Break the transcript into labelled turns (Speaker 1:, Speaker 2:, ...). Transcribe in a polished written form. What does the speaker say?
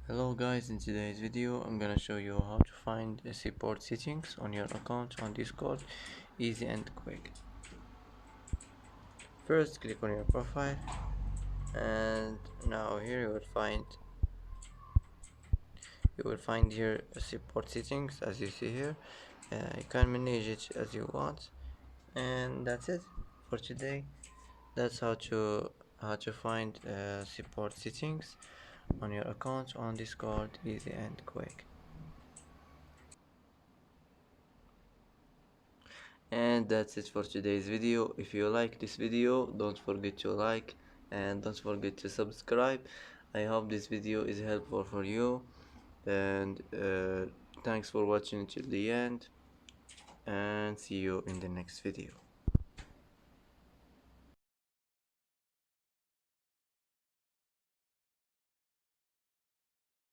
Speaker 1: Hello guys, in today's video I'm gonna show you how to find support settings on your account on Discord, easy and quick. First click on your profile, and now here you will find here support settings. As you see here, you can manage it as you want, and that's it for today. That's how to find support settings on your account on Discord, easy and quick. And that's it for today's video. If you like this video, don't forget to like and don't forget to subscribe. I hope this video is helpful for you, and thanks for watching till the end, and see you in the next video.